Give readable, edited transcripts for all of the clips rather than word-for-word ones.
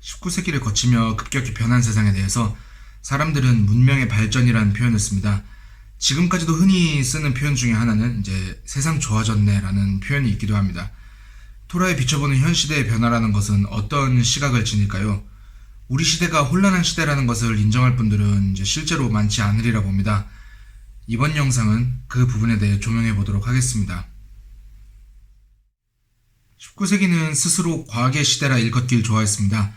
19세기를 거치며 급격히 변한 세상에 대해서 사람들은 문명의 발전이라는 표현을 씁니다. 지금까지도 흔히 쓰는 표현 중에 하나는 이제 세상 좋아졌네라는 표현이 있기도 합니다. 토라에 비춰보는 현 시대의 변화라는 것은 어떤 시각을 지닐까요? 우리 시대가 혼란한 시대라는 것을 인정할 분들은 이제 실제로 많지 않으리라 봅니다. 이번 영상은 그 부분에 대해 조명해 보도록 하겠습니다. 19세기는 스스로 과학의 시대라 일컫길 좋아했습니다.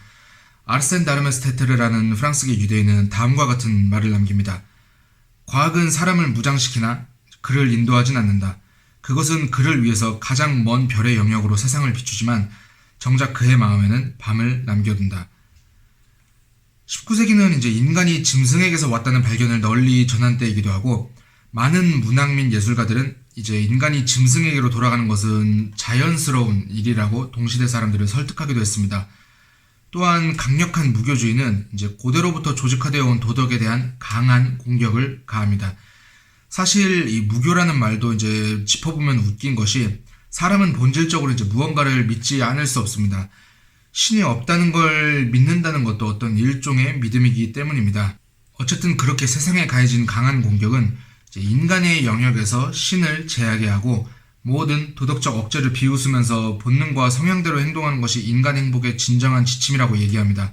아르센 다르메스테르라는 프랑스계 유대인은 다음과 같은 말을 남깁니다. 과학은 사람을 무장시키나 그를 인도하진 않는다. 그것은 그를 위해서 가장 먼 별의 영역으로 세상을 비추지만 정작 그의 마음에는 밤을 남겨둔다. 19세기는 이제 인간이 짐승에게서 왔다는 발견을 널리 전한 때이기도 하고, 많은 문학 및 예술가들은 이제 인간이 짐승에게로 돌아가는 것은 자연스러운 일이라고 동시대 사람들을 설득하기도 했습니다. 또한 강력한 무교주의는 이제 고대로부터 조직화되어 온 도덕에 대한 강한 공격을 가합니다. 사실 이 무교라는 말도 이제 짚어보면 웃긴 것이, 사람은 본질적으로 이제 무언가를 믿지 않을 수 없습니다. 신이 없다는 걸 믿는다는 것도 어떤 일종의 믿음이기 때문입니다. 어쨌든 그렇게 세상에 가해진 강한 공격은 이제 인간의 영역에서 신을 제하게 하고 모든 도덕적 억제를 비웃으면서 본능과 성향대로 행동하는 것이 인간 행복의 진정한 지침이라고 얘기합니다.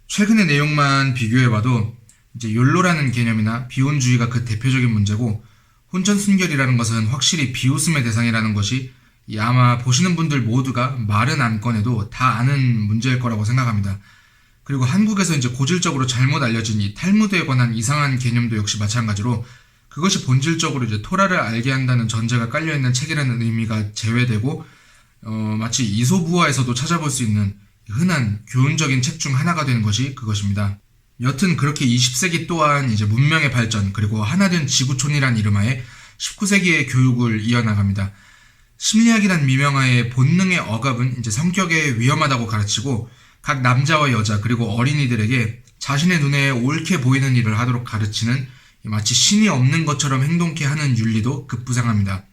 최근의 내용만 비교해봐도 이제 욜로라는 개념이나 비혼주의가 그 대표적인 문제고, 혼전순결이라는 것은 확실히 비웃음의 대상이라는 것이 아마 보시는 분들 모두가 말은 안 꺼내도 다 아는 문제일 거라고 생각합니다. 그리고 한국에서 이제 고질적으로 잘못 알려진 이 탈무드에 관한 이상한 개념도 역시 마찬가지로, 그것이 본질적으로 이제 토라를 알게 한다는 전제가 깔려있는 책이라는 의미가 제외되고, 마치 이소부화에서도 찾아볼 수 있는 흔한 교훈적인 책 중 하나가 되는 것이 그것입니다. 여튼 그렇게 20세기 또한 이제 문명의 발전, 그리고 하나된 지구촌이란 이름하에 19세기의 교육을 이어나갑니다. 심리학이란 미명하에 본능의 억압은 이제 성격에 위험하다고 가르치고, 각 남자와 여자 그리고 어린이들에게 자신의 눈에 옳게 보이는 일을 하도록 가르치는, 마치 신이 없는 것처럼 행동케 하는 윤리도 급부상합니다.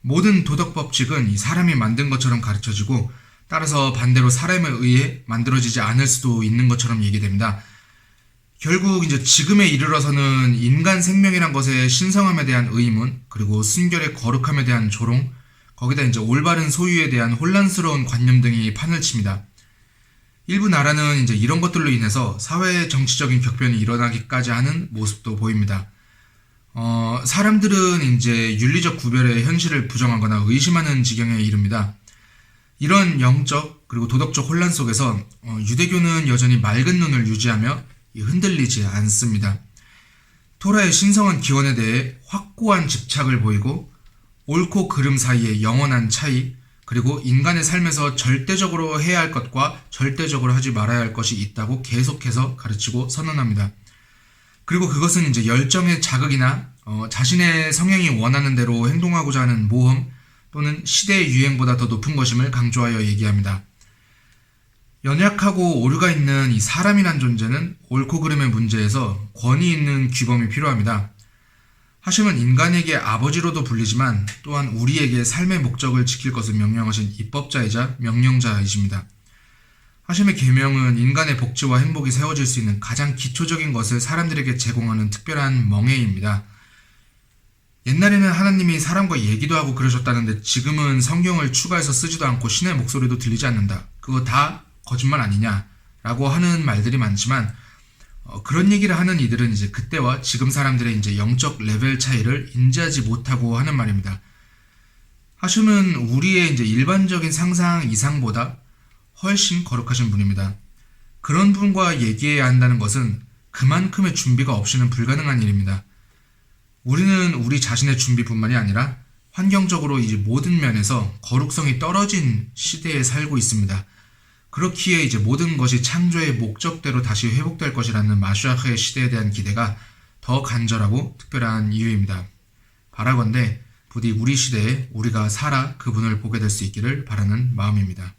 모든 도덕 법칙은 이 사람이 만든 것처럼 가르쳐지고, 따라서 반대로 사람에 의해 만들어지지 않을 수도 있는 것처럼 얘기됩니다. 결국 이제 지금에 이르러서는 인간 생명이란 것의 신성함에 대한 의문, 그리고 순결의 거룩함에 대한 조롱, 거기다 이제 올바른 소유에 대한 혼란스러운 관념 등이 판을 칩니다. 일부 나라는 이제 이런 것들로 인해서 사회 정치적인 격변이 일어나기까지 하는 모습도 보입니다. 사람들은 이제 윤리적 구별의 현실을 부정하거나 의심하는 지경에 이릅니다. 이런 영적 그리고 도덕적 혼란 속에서 유대교는 여전히 맑은 눈을 유지하며 흔들리지 않습니다. 토라의 신성한 기원에 대해 확고한 집착을 보이고, 옳고 그름 사이의 영원한 차이, 그리고 인간의 삶에서 절대적으로 해야 할 것과 절대적으로 하지 말아야 할 것이 있다고 계속해서 가르치고 선언합니다. 그리고 그것은 이제 열정의 자극이나 자신의 성향이 원하는 대로 행동하고자 하는 모험, 또는 시대의 유행보다 더 높은 것임을 강조하여 얘기합니다. 연약하고 오류가 있는 이 사람이란 존재는 옳고 그름의 문제에서 권위 있는 규범이 필요합니다. 하심은 인간에게 아버지로도 불리지만 또한 우리에게 삶의 목적을 지킬 것을 명령하신 입법자이자 명령자이십니다. 하심의 계명은 인간의 복지와 행복이 세워질 수 있는 가장 기초적인 것을 사람들에게 제공하는 특별한 멍에입니다. 옛날에는 하나님이 사람과 얘기도 하고 그러셨다는데, 지금은 성경을 추가해서 쓰지도 않고 신의 목소리도 들리지 않는다. 그거 다 거짓말 아니냐? 라고 하는 말들이 많지만, 그런 얘기를 하는 이들은 이제 그때와 지금 사람들의 이제 영적 레벨 차이를 인지하지 못하고 하는 말입니다. 하심은 우리의 이제 일반적인 상상 이상보다 훨씬 거룩하신 분입니다. 그런 분과 얘기해야 한다는 것은 그만큼의 준비가 없이는 불가능한 일입니다. 우리는 우리 자신의 준비뿐만이 아니라 환경적으로 이제 모든 면에서 거룩성이 떨어진 시대에 살고 있습니다. 그렇기에 이제 모든 것이 창조의 목적대로 다시 회복될 것이라는 마슈아흐의 시대에 대한 기대가 더 간절하고 특별한 이유입니다. 바라건대 부디 우리 시대에 우리가 살아 그분을 보게 될 수 있기를 바라는 마음입니다.